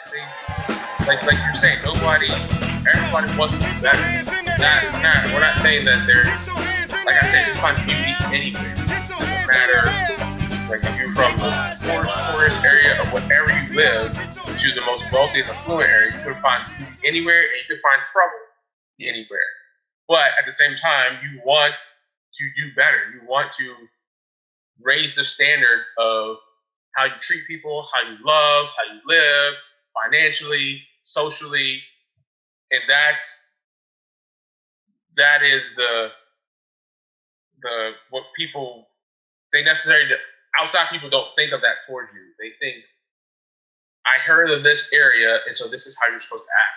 like you're saying, everybody wants to be better. We're not saying that like I said, you can find beauty anywhere. It doesn't matter. Like if you're from the poorest area of wherever you live to the most wealthy and affluent area, you can find beauty anywhere, and you can find trouble anywhere. But at the same time, you want to do better. You want to raise the standard of how you treat people, how you love, how you live, financially, socially, and that is the what people they necessarily outside people don't think of that towards you. They think I heard of this area, and so this is how you're supposed to act.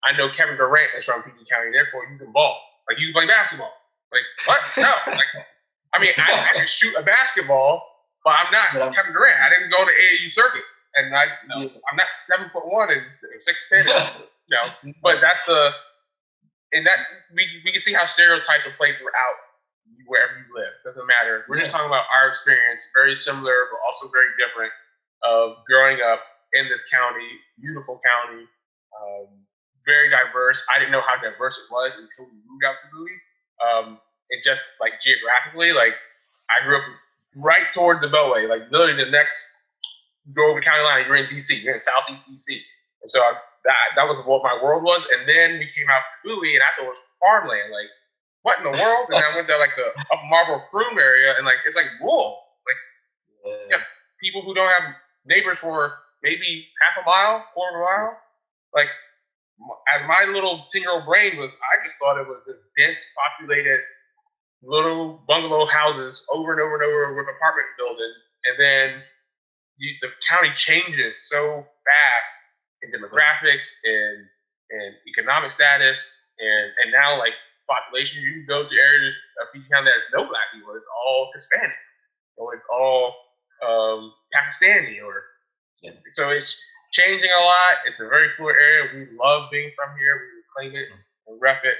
I know Kevin Durant is from PG County, therefore you can ball. Like you can play basketball. Like what? No. Like I mean, I can shoot a basketball, but I'm not Kevin Durant. I didn't go on the AAU circuit, and I'm not 7'1" and 6'10". But that's and that we can see how stereotypes are played throughout wherever you live. Doesn't matter. We're just talking about our experience, very similar but also very different of growing up in this county, beautiful county, very diverse. I didn't know how diverse it was until we moved out to Bowie. And just like geographically, like I grew up right towards the Beltway, like literally the next go over the county line, you're in DC, you're in Southeast DC. And so that was what my world was. And then we came out to Bowie, and I thought it was farmland. Like, what in the world? And I went to like the Upper Marlboro Croom area, and like it's like rural. Like, you have people who don't have neighbors for maybe half a mile, quarter of a mile. Like, as my little 10-year-old brain was, I just thought it was this dense, populated little bungalow houses over and over and over with apartment building. And then the county changes so fast in demographics and economic status, and now like population, you can go to areas of PG County that there's no black people. It's all Hispanic, or it's all Pakistani, so it's changing a lot. It's a very fluid area. We love being from here. We reclaim it and rep it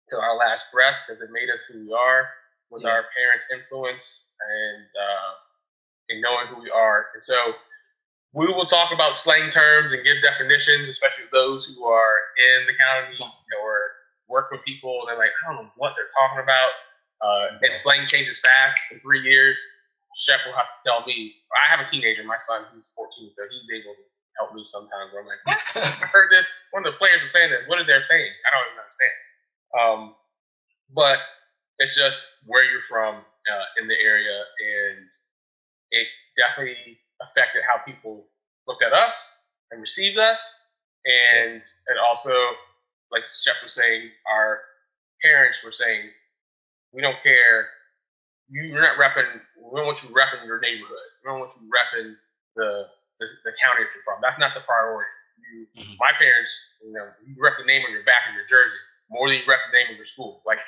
till our last breath because it made us who we are with our parents' influence and knowing who we are. And so we will talk about slang terms and give definitions, especially those who are in the county or work with people. And they're like, I don't know what they're talking about. And slang changes fast in 3 years. Shep will have to tell me. I have a teenager, my son, he's 14, so he's able to help me sometimes. Where I'm like, I heard this. One of the players was saying this. What are they saying? I don't even understand. But it's just where you're from in the area, and it definitely affected how people looked at us and received us. And also, like Shep was saying, our parents were saying, we don't care. You're not repping. We don't want you repping your neighborhood. We don't want you repping the county that you're from. That's not the priority. My parents, you rep the name on your back of your jersey more than you rep the name of your school. Like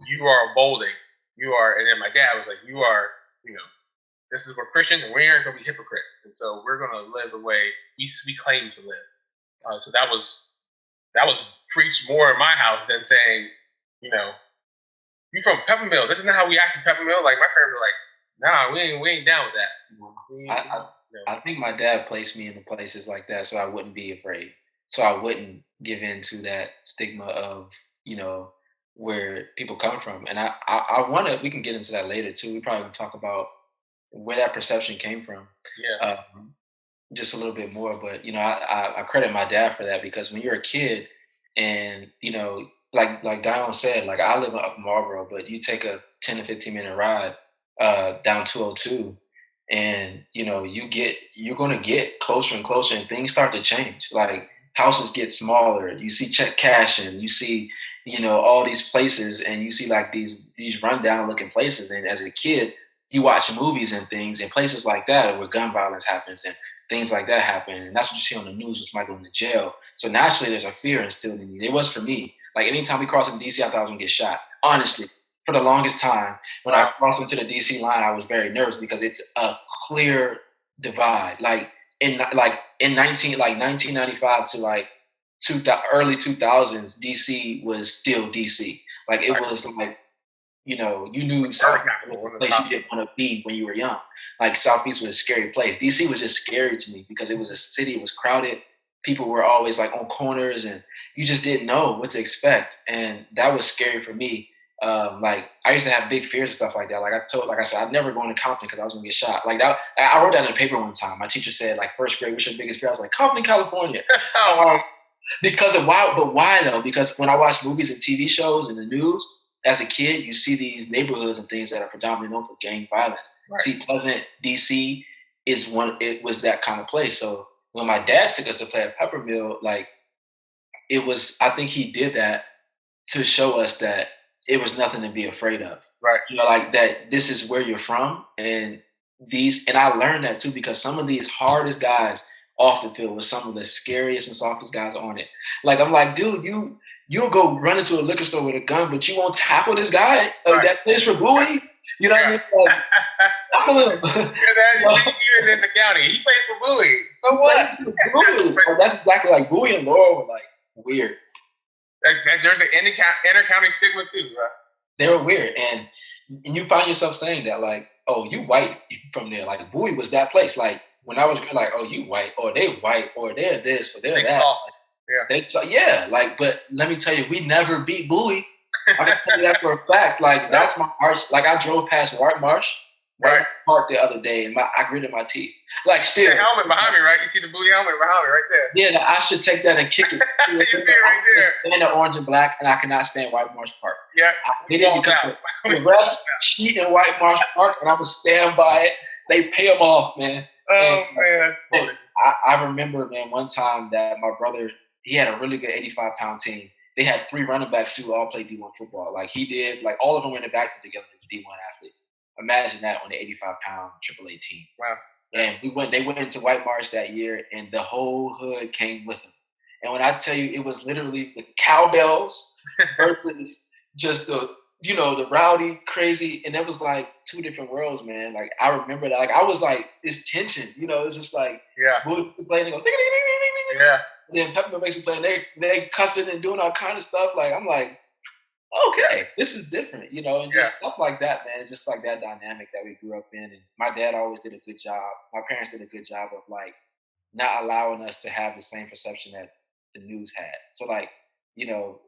you are bolding. You are, and then my dad was like, you are, this is we're Christians and we aren't going to be hypocrites. And so we're going to live the way we claim to live. So that was preached more in my house than saying, you from Peppermill. This is not how we act in Peppermill. Like my parents were like, nah, we ain't down with that. I think my dad placed me in the places like that so I wouldn't be afraid. So I wouldn't give in to that stigma of, where people come from. And I want to, we can get into that later too. We probably can talk about where that perception came from. Just a little bit more. But, I credit my dad for that because when you're a kid and, like Dion said, like I live in Upper Marlboro, but you take a 10 to 15-minute ride down 202 and you're going to get closer and closer and things start to change. Like houses get smaller, you see check cash and you see all these places and you see like these rundown looking places, and as a kid you watch movies and things and places like that where gun violence happens and things like that happen, and that's what you see on the news when somebody going to jail. So naturally there's a fear instilled in you. It was for me. Like anytime we crossed in DC, I thought I was gonna get shot. Honestly, for the longest time, when I crossed into the DC line, I was very nervous because it's a clear divide. Like in 1995 to like early 2000s, DC was still DC. Like it was like you knew Murder Southeast was capital, the one of the place top. you didn't want to be when you were young. Like Southeast was a scary place. DC was just scary to me because it was a city. It was crowded. People were always like on corners, and you just didn't know what to expect, and that was scary for me. Like I used to have big fears and stuff like that. Like I said, I'd never go into Compton because I was gonna get shot. Like that, I wrote that in a paper one time. My teacher said, like first grade, what's your biggest fear? I was like, Compton, California. Oh, Because of why? But why though? Because when I watch movies and TV shows and the news, as a kid, you see these neighborhoods and things that are predominantly known for gang violence. right, See, Pleasant, DC is one. It was that kind of place. So when my dad took us to play at Peppermill, like it was. I think he did that to show us that it was nothing to be afraid of. right, Like that this is where you're from and I learned that too because some of these hardest guys off the field were some of the scariest and softest guys on it. Like I'm like, dude, you'll go run into a liquor store with a gun, but you won't tackle this guy right. that plays for Bowie. You know what I Yeah. mean? Like tackle him. Yeah, that, You know? even in the county, he plays for Bowie. So He what? plays for Bowie. Like, that's exactly like Bowie and Laurel were like weird. There's an inter-county stigma too, bro. They were weird, and you find yourself saying that like, oh, you white from there. Like Bowie was that place. Like when I was like, oh, you white, or they white, or they're this, or they're They that. saw. Yeah. Yeah, like, but let me tell you, we never beat Bowie. I can tell you that for a fact. Like that's my arch. Like I drove past White Marsh, Right. Park the other day, and I gritted my teeth. Like still, the helmet behind me, right? You see the Bowie helmet behind me, right there. Yeah, I should take that and kick it. You see it right there. Stand at orange and black, and I cannot stand White Marsh Park. Yeah, I hate it because the refs cheat in White Marsh Park, and I would stand by it. They pay them off, man. Oh man, that's funny. I remember, man, one time that my brother, he had a really good 85-pound team. They had 3 running backs who all played D1 football. Like he did, like all of them went back together as a D1 athlete. Imagine that on the 85-pound AAA team. Wow. And they went into White Marsh that year, and the whole hood came with them. And when I tell you, it was literally the cowbells versus just the rowdy, crazy, and it was like 2 different worlds, man. Like I remember that, like I was like this tension, it was just like Bully playing, and goes, ding, ding, ding, ding, ding. Yeah. And then Peppermint makes playing, they cussing and doing all kind of stuff. Like I'm like, okay, this is different, and just stuff like that, man. It's just like that dynamic that we grew up in. And my dad always did a good job. My parents did a good job of like not allowing us to have the same perception that the news had. So like,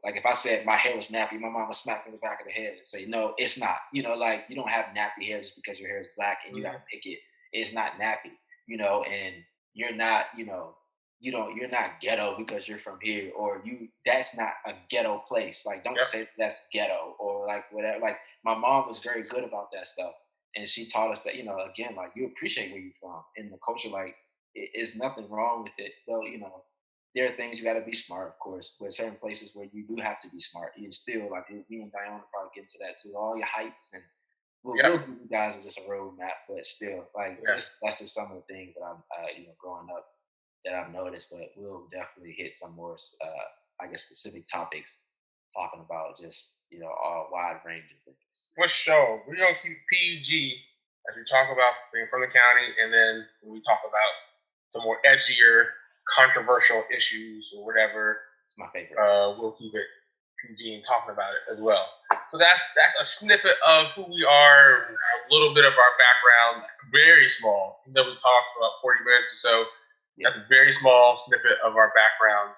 like if I said my hair was nappy, my mom would smack me in the back of the head and say, no, it's not. Like you don't have nappy hair just because your hair is black and you gotta pick it. It's not nappy, and you're not, you're not ghetto because you're from here, or that's not a ghetto place. Like don't say that's ghetto or like whatever. Like my mom was very good about that stuff. And she taught us that, again, like you appreciate where you're from and the culture, like it's nothing wrong with it. Though, there are things you gotta be smart, of course, but certain places where you do have to be smart. You still like me and Dione will probably get into that too. All your heights and we'll give you guys just a roadmap, but still, like that's just some of the things that I'm growing up that I've noticed, but we'll definitely hit some more, I guess, specific topics talking about just, a wide range of things. For sure. We're going to keep PG as we talk about being from the county, and then when we talk about some more edgier, controversial issues or whatever, it's my favorite. We'll keep it PG and talking about it as well. So that's a snippet of who we are, a little bit of our background, very small. Even though we talked for about 40 minutes or so, that's a very small snippet of our background.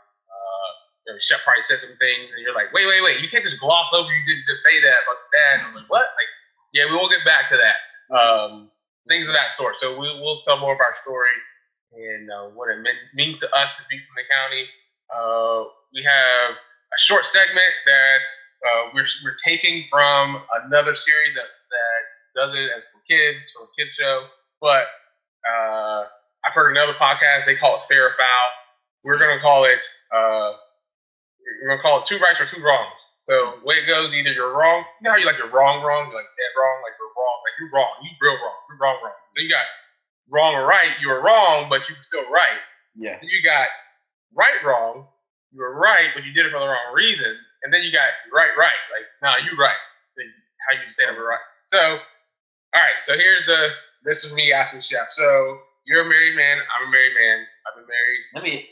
Shep probably said some things, and you're like, wait, you can't just gloss over. You didn't just say that about the dad. I'm like, what? Like, yeah, we will get back to that. Things of that sort. So we'll tell more of our story and what it means to us to be from the county. We have a short segment that we're taking from another series that does it as for kids, from a kids show. But I've heard another podcast, they call it Fair or Foul. We're gonna call it Two Rights or Two Wrongs. So the way it goes, either you're wrong. You know how you're wrong, you're like dead wrong, like you're wrong, like you're wrong, you real wrong, you're wrong. Then you got wrong or right, you were wrong, but you were still right. Yeah. Then you got right, wrong, you were right, but you did it for the wrong reason. And then you got right, like, nah, you right. How you say it right. So, all right, so this is me asking Shep. So you're a married man, I'm a married man. I've been married.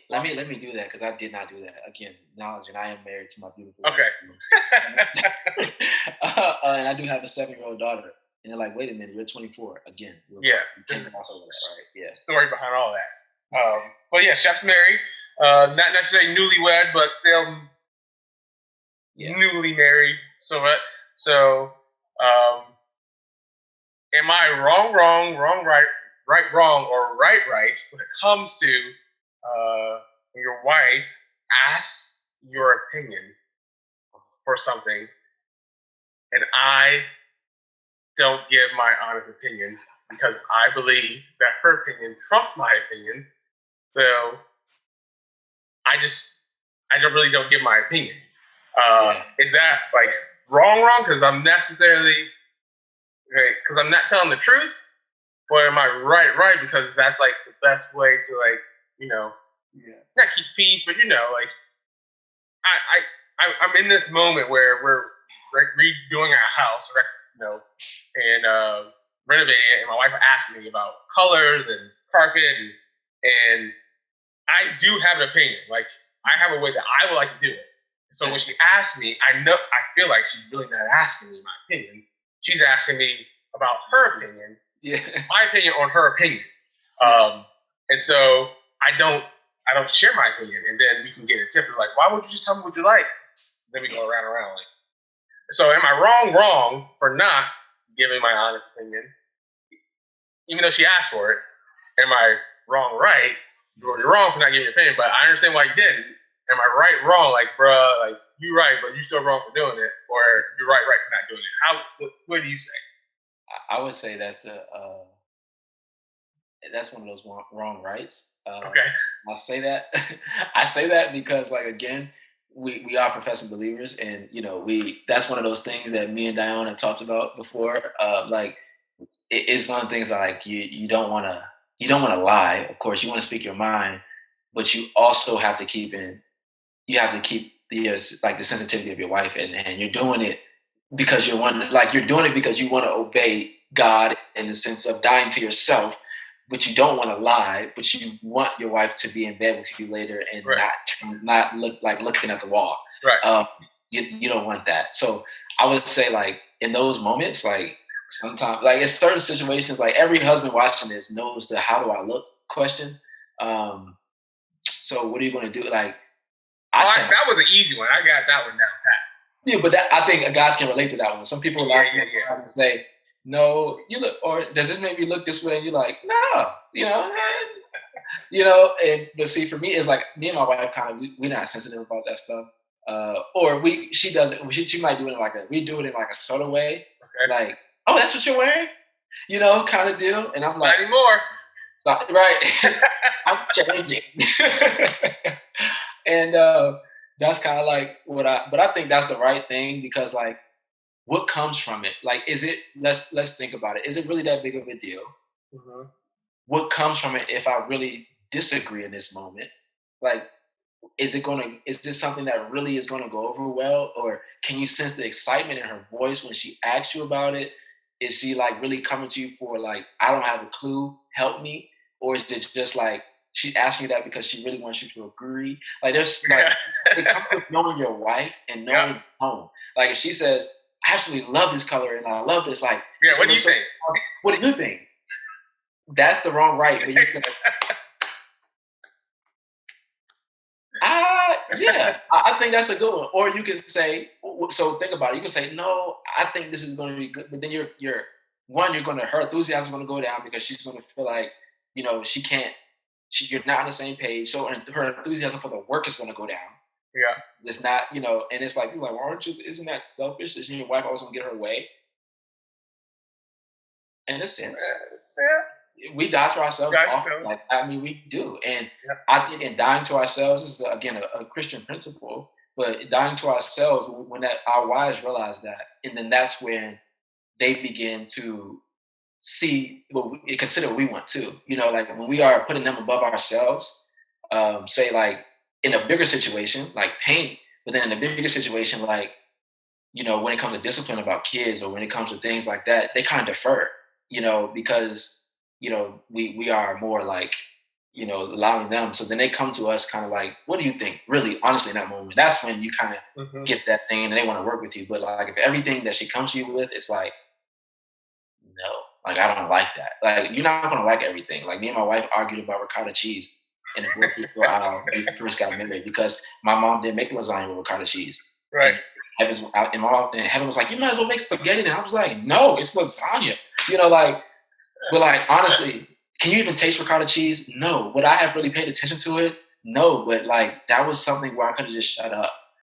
Let me do that because I did not do that. Again, acknowledging I am married to my beautiful wife. Okay. And I do have a 7-year-old daughter. And they're like, wait a minute, you're 24. Again, Yeah. you can't gloss over that, right? Yeah. Story behind all that. But yeah, Chef's married. Not necessarily newlywed, but still Yeah. newly married. So um, am I wrong, right, wrong, or right when it comes to when your wife asks your opinion for something and I don't give my honest opinion because I believe that her opinion trumps my opinion. So I don't really don't give my opinion. Yeah. Is that like wrong? Because because I'm not telling the truth, or am I right? Because that's like the best way to like you know Yeah. not keep peace, but like I'm in this moment where we're redoing our house, and renovating it, and my wife asked me about colors and carpet, and I do have an opinion. Like I have a way that I would like to do it. So when she asked me, I feel like she's really not asking me my opinion. She's asking me about her opinion, Yeah. my opinion on her opinion. Yeah. And so I don't share my opinion, and then we can get a tip of like, why would you just tell me what you like? So then we go around and around like. So am I wrong for not giving my honest opinion, even though she asked for it? Am I right? You're wrong for not giving your opinion, but I understand why you didn't. Am I wrong? Like, bruh, like you right, but you still wrong for doing it, or you're right for not doing it. What do you say? I would say that's one of those wrong rights. Okay. I'll say that. I say that because, like, again, we are professing believers, and we that's one of those things that me and Dione have talked about before. Like, it's one of the things that, like, you don't want to lie. Of course, you want to speak your mind, but you also have to keep like the sensitivity of your wife in hand. You're doing it because you're doing it because you want to obey God in the sense of dying to yourself, but you don't want to lie, but you want your wife to be in bed with you later and Right. not look like looking at the wall. Right. You don't want that. So I would say, like, in those moments, like, sometimes, like, in certain situations, like, every husband watching this knows the "how do I look" question. Um, so what are you going to do? Like, I tell That was an easy one. I got that one down pat. Yeah, but I think guys can relate to that one. Some people laugh Yeah. and say, "No, you look," or "Does this make me look this way?" And you're like, "No," And but see, for me, it's like me and my wife kind of we're not sensitive about that stuff. Or she does it. She might do it in we do it in like a subtle way, Okay. like, "Oh, that's what you're wearing," kind of deal. And I'm like, not anymore. right, I'm changing. And that's kind of like but I think that's the right thing because, like, what comes from it? Like, is it? Let's think about it. Is it really that big of a deal? Mm-hmm. What comes from it if I really disagree in this moment? Like, is this something that really is gonna go over well? Or can you sense the excitement in her voice when she asks you about it? Is she, like, really coming to you for, like, I don't have a clue, help me? Or is it just like she asking you that because she really wants you to agree? Like, there's like it comes with knowing your wife and Yeah. knowing the tone. Like, if she says, I absolutely love this color and I love this, like, Yeah. What do you think? what do you think? That's the wrong right. But you say, yeah, I think that's a good one. Or you can say, so think about it. You can say, no, I think this is going to be good. But then her enthusiasm is going to go down because she's going to feel like, she can't, you're not on the same page. So her enthusiasm for the work is going to go down. Yeah. It's not, and it's like, you're like, well, isn't that selfish? Isn't your wife always going to get her way? In a sense. We die to ourselves often. Like, I mean, we do. And Yeah. I think in dying to ourselves, this is again a Christian principle, but dying to ourselves, when our wives realize that, and then that's when they begin to see consider what we want too. Like, when we are putting them above ourselves, say, like, in a bigger situation, like paint, but then in a bigger situation, like, when it comes to discipline about kids or when it comes to things like that, they kind of defer, because we are more like, allowing them. So then they come to us kind of like, what do you think? Really, honestly, in that moment, that's when you kind of Hmm. get that thing and they want to work with you. But like if everything that she comes to you with, it's like, no, like I don't like that. Like you're not gonna like everything. Like me and my wife argued about ricotta cheese in the grocery store aisle when we first got married because my mom didn't make lasagna with ricotta cheese. Right. And Heaven was like, you might as well make spaghetti. And I was like, no, it's lasagna. Like, but like honestly, can you even taste ricotta cheese? No. Would I have really paid attention to it? No. But like that was something where I could have just shut up